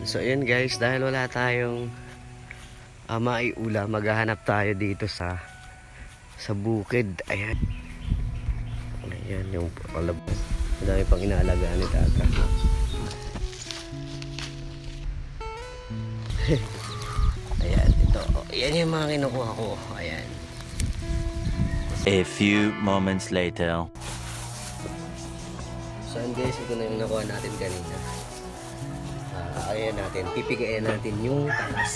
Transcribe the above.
So ayun guys, dahil wala tayong maiula, maghahanap tayo dito sa bukid. Ayan. Ayan yung palabas. Madami pang inaalagaan ni Tata. Ayan, ito. Ayan yung mga kinukuha ko. Ayan. A few moments later. So guys, ito na yung nakuha natin kanina. Ayan natin, pipigayan natin yung talas.